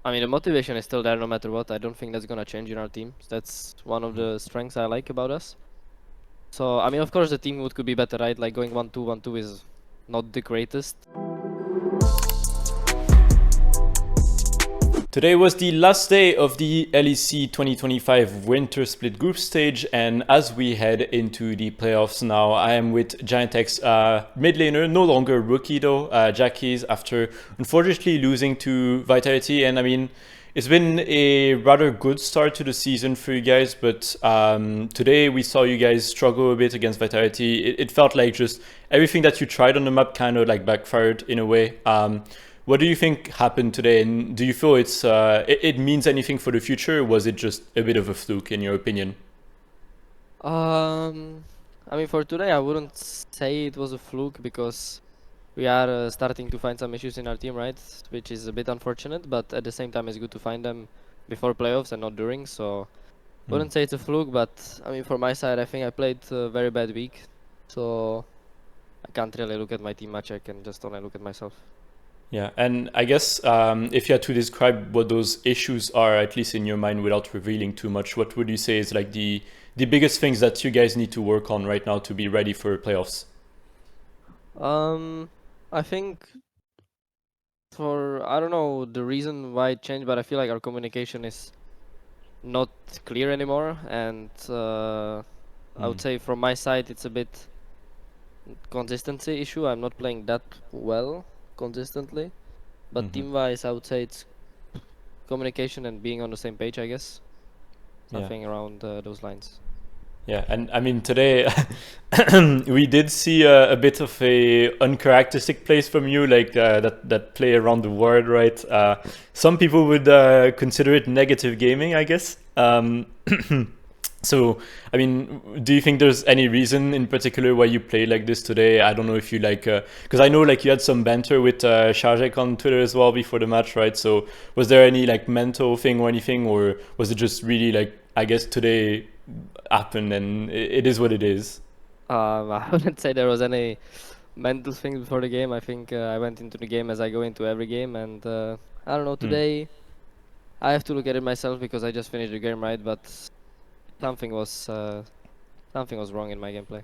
I mean, the motivation is still there no matter what. I don't think that's gonna change in our team. That's one of the strengths I like about us. So, I mean, of course, the team would could be better, right? Like going 1-2, 1-2 is not the greatest. Today was the last day of the LEC 2025 Winter Split Group Stage, and as we head into the playoffs now, I am with GIANTX mid laner, no longer rookie though, Jackies, after unfortunately losing to Vitality. And I mean, it's been a rather good start to the season for you guys, but today we saw you guys struggle a bit against Vitality. It felt like just everything that you tried on the map kind of like backfired in a way. What do you think happened today, and do you feel it means anything for the future, or was it just a bit of a fluke in your opinion? I mean, for today, I wouldn't say it was a fluke because we are starting to find some issues in our team, right? Which is a bit unfortunate, but at the same time, it's good to find them before playoffs and not during. So, Hmm. wouldn't say it's a fluke, but I mean, for my side, I think I played a very bad week. So, I can't really look at my team much. I can just only look at myself. Yeah, and I guess if you had to describe what those issues are, at least in your mind, without revealing too much, what would you say is like the biggest things that you guys need to work on right now to be ready for playoffs? Um, I think I don't know the reason why it changed, but I feel like our communication is not clear anymore, and I Hmm. would say from my side it's a bit consistency issue. I'm not playing that well consistently, but Hmm. team-wise, I would say it's communication and being on the same page, I guess. Yeah. Something around those lines. Yeah, and I mean today we did see a bit of a uncharacteristic plays from you, like that play around the world, right? Some people would consider it negative gaming, I guess. So, I mean, do you think there's any reason in particular why you play like this today? I don't know if you like, because I know like you had some banter with Shajek on Twitter as well before the match, right? So, was there any like mental thing or anything, or was it just really like, I guess today happened and it is what it is? I wouldn't say there was any mental thing before the game. I think I went into the game as I go into every game, and I don't know. Hmm. Today I have to look at it myself because I just finished the game, right? But something was uh, something was wrong in my gameplay.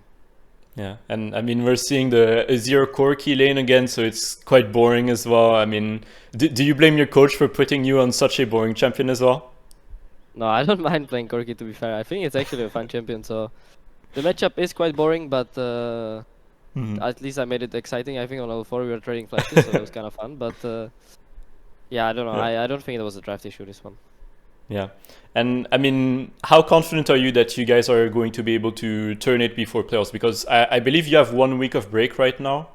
Yeah, and I mean we're seeing the Azir Corki lane again, so it's quite boring as well. I mean, do you blame your coach for putting you on such a boring champion as well? No, I don't mind playing Corki, to be fair. I think it's actually a fun champion. So the matchup is quite boring, but Mhm. at least I made it exciting. I think on level 4 we were trading flashes, so that was kind of fun. But yeah, I don't know. Yeah. I don't think it was a draft issue, this one. Yeah. And I mean, how confident are you that you guys are going to be able to turn it before playoffs? Because I believe you have 1 week of break right now.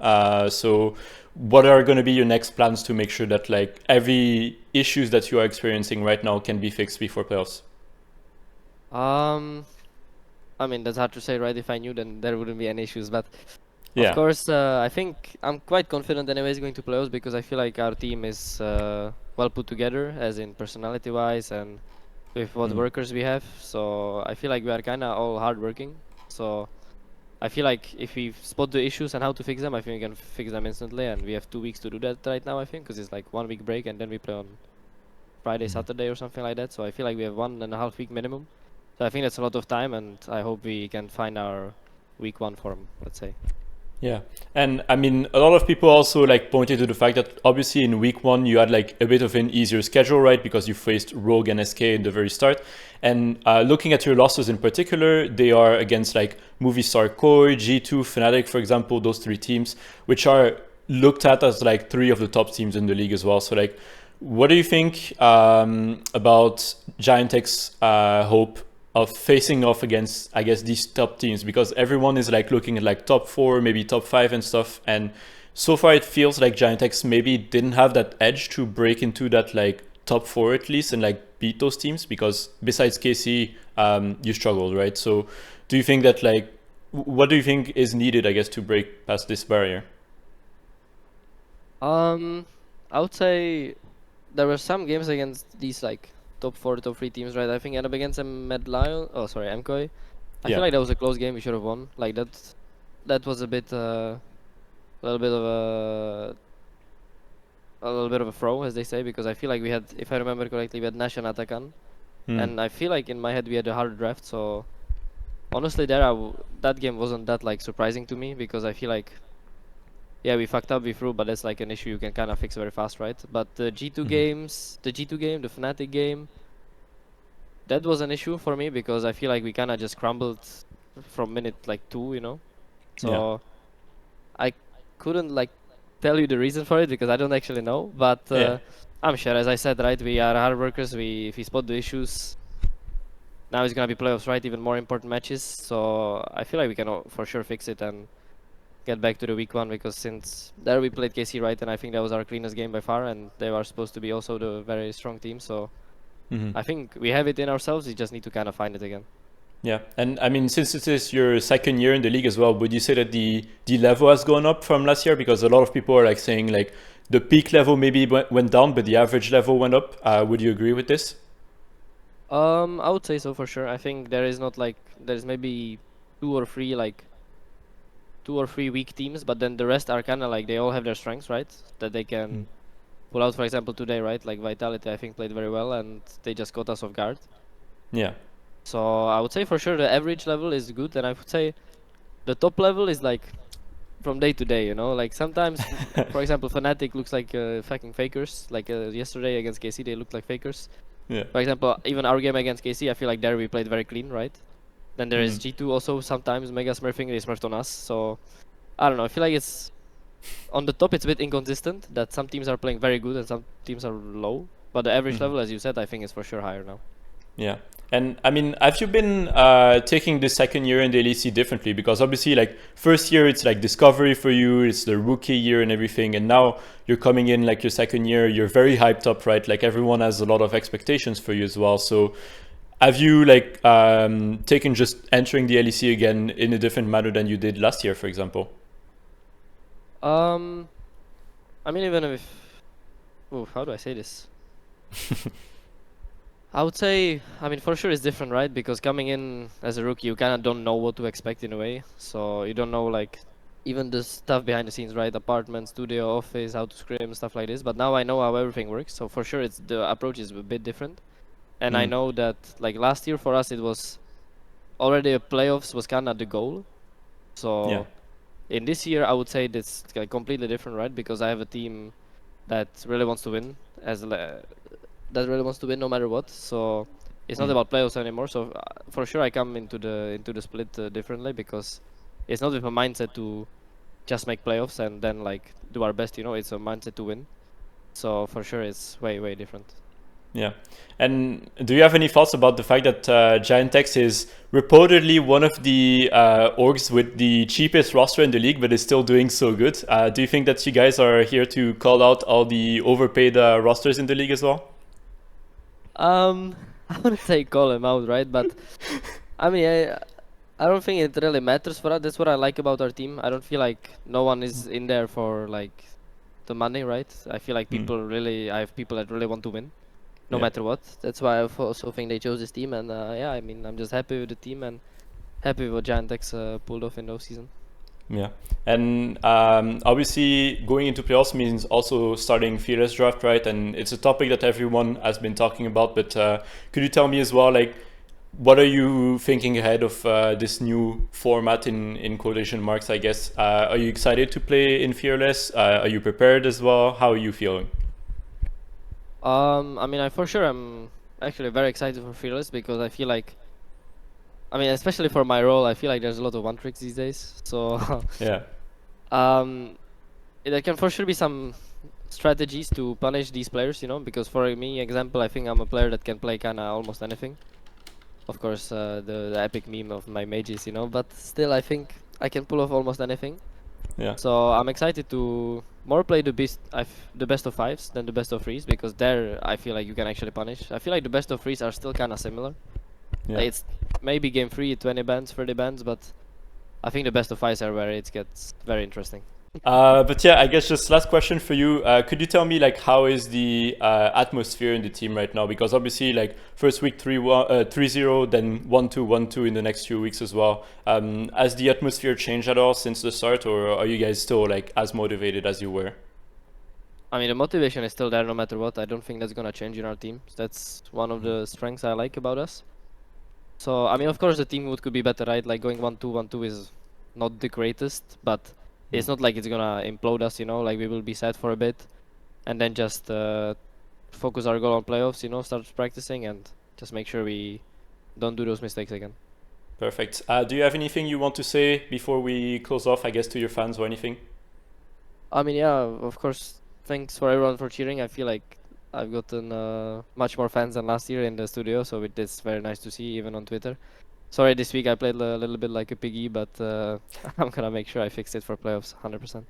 So what are going to be your next plans to make sure that like every issues that you are experiencing right now can be fixed before playoffs? Um, I mean, that's hard to say, right? If I knew, then there wouldn't be any issues. But of Yeah. course, I think I'm quite confident anyways going to playoffs because I feel like our team is well put together, as in personality-wise and with what Mm. workers we have. So I feel like we are kind of all hardworking. So I feel like if we spot the issues and how to fix them, I think we can fix them instantly. And we have 2 weeks to do that right now, I think, because it's like 1 week break and then we play on Friday, Mhm. Saturday or something like that. So I feel like we have 1.5 week minimum. So I think that's a lot of time, and I hope we can find our week 1 form, let's say. Yeah. And I mean, a lot of people also like pointed to the fact that obviously in week 1 you had like a bit of an easier schedule, right? Because you faced Rogue and SK in the very start. And looking at your losses in particular, they are against like Movistar Koi, G2, Fnatic, for example, those three teams, which are looked at as like three of the top teams in the league as well. So like, what do you think about GIANTX hope of facing off against, I guess, these top teams? Because everyone is like looking at like top four, maybe top five and stuff. And so far, it feels like GIANTX maybe didn't have that edge to break into that like top four at least and like beat those teams. Because besides KC, you struggled, right? So, do you think that like, what do you think is needed, I guess, to break past this barrier? Um, I would say there were some games against these like top 4, top 3 teams, right? I think end up against a Mad Lion. Oh, sorry, MKOI. I feel Yeah. like that was a close game. We should have won. Like that. That was a bit, a little bit of a little bit of a throw, as they say, because I feel like we had, if I remember correctly, we had Nash and Atakan, and I feel like in my head we had a hard draft. So honestly, that game wasn't that like surprising to me, because I feel like, yeah, we fucked up, we threw, but that's like an issue you can kind of fix very fast, right? But the G2 games, the G2 game, the Fnatic game, that was an issue for me, because I feel like we kind of just crumbled from minute like 2, you know. Yeah. So I couldn't like tell you the reason for it, because I don't actually know. But Yeah. I'm sure, as I said, right, we are hard workers. If we spot the issues, now it's gonna be playoffs, right? Even more important matches. So I feel like we can for sure fix it and get back to the week 1, because since there we played KC, right, and I think that was our cleanest game by far, and they were supposed to be also the very strong team. So I think we have it in ourselves. We just need to kind of find it again. Yeah, and I mean, since it is your second year in the league as well, would you say that the level has gone up from last year? Because a lot of people are like saying like the peak level maybe went down, but the average level went up. Would you agree with this? I would say so for sure. I think there is not like, there's maybe two or three weak teams, but then the rest are kind of like, they all have their strengths, right? That they can pull out. For example, today, right? Like Vitality, I think played very well, and they just caught us off guard. Yeah. So I would say for sure the average level is good, and I would say the top level is like from day to day, you know. Like sometimes, for example, Fnatic looks like fucking fakers. Like yesterday against KC, they looked like fakers. Yeah. For example, even our game against KC, I feel like there we played very clean, right? Then there is G2 also sometimes mega smurfing, they smurfed on us. So I don't know, I feel like it's on the top, it's a bit inconsistent, that some teams are playing very good and some teams are low. But the average level, as you said, I think is for sure higher now. Yeah. And I mean, have you been taking the second year in the LEC differently? Because obviously, like first year, it's like discovery for you, it's the rookie year and everything. And now you're coming in like your second year, you're very hyped up, right? Like everyone has a lot of expectations for you as well. So have you like taken just entering the LEC again in a different manner than you did last year, for example? I mean, even if, how do I say this? I would say, I mean, for sure it's different, right? Because coming in as a rookie, you kind of don't know what to expect in a way. So you don't know, like, even the stuff behind the scenes, right? Apartment, studio, office, how to scrim, stuff like this. But now I know how everything works. So for sure, the approach is a bit different. And I know that, like, last year for us, it was already a playoffs was kind of the goal. So in this year, I would say that's completely different, right? Because I have a team that really wants to win, that really wants to win no matter what. So it's not about playoffs anymore. So for sure, I come into the split differently, because it's not with a mindset to just make playoffs and then like do our best. You know, it's a mindset to win. So for sure, it's way different. Yeah. And do you have any thoughts about the fact that GIANTX is reportedly one of the orgs with the cheapest roster in the league, but is still doing so good? Do you think that you guys are here to call out all the overpaid rosters in the league as well? I wouldn't say call him out, right? But I mean, I don't think it really matters for us. That's what I like about our team. I don't feel like no one is in there for like the money, right? I feel like I have people that really want to win, no matter what. That's why I also think they chose this team. And yeah, I mean, I'm just happy with the team and happy with what GIANTX pulled off in those season. Yeah, and obviously going into playoffs means also starting fearless draft, right? And it's a topic that everyone has been talking about. But could you tell me as well, like, what are you thinking ahead of this new format in quotation marks? I guess. Are you excited to play in fearless? Are you prepared as well? How are you feeling? I mean, for sure, I'm actually very excited for fearless, because I feel like, I mean, especially for my role, I feel like there's a lot of one tricks these days. So Yeah. there can for sure be some strategies to punish these players, you know, because for me, example, I think I'm a player that can play kind of almost anything. Of course, the epic meme of my mages, you know, but still, I think I can pull off almost anything. Yeah. So I'm excited to more play the best of fives than the best of threes, because there I feel like you can actually punish. I feel like the best of threes are still kind of similar. Yeah. Like, it's maybe game 3, 20 bands, 30 bands, but I think the best of fives are where it gets very interesting. But yeah, I guess just last question for you. Could you tell me like how is the atmosphere in the team right now? Because obviously like first week 3-0, then 1-2, 1-2 in the next few weeks as well. Has the atmosphere changed at all since the start, or are you guys still like as motivated as you were? I mean, the motivation is still there no matter what. I don't think that's gonna change in our team. That's one of the strengths I like about us. So, I mean, of course, the team could be better, right? Like going 1-2, 1-2 is not the greatest, but it's not like it's gonna implode us, you know? Like we will be sad for a bit and then just focus our goal on playoffs, you know, start practicing and just make sure we don't do those mistakes again. Perfect. Do you have anything you want to say before we close off, I guess, to your fans or anything? I mean, yeah, of course, thanks for everyone for cheering. I feel like I've gotten much more fans than last year in the studio, so it is very nice to see, even on Twitter. Sorry, this week I played a little bit like a piggy, but I'm gonna make sure I fix it for playoffs, 100%.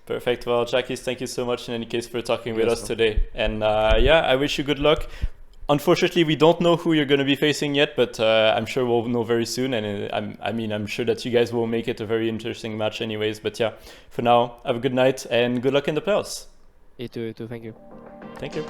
Perfect. Well, Jackie, thank you so much in any case for talking with Yes, us today. And yeah, I wish you good luck. Unfortunately, we don't know who you're going to be facing yet, but I'm sure we'll know very soon. And I'm sure that you guys will make it a very interesting match anyways. But yeah, for now, have a good night and good luck in the playoffs. You too, thank you. Thank you.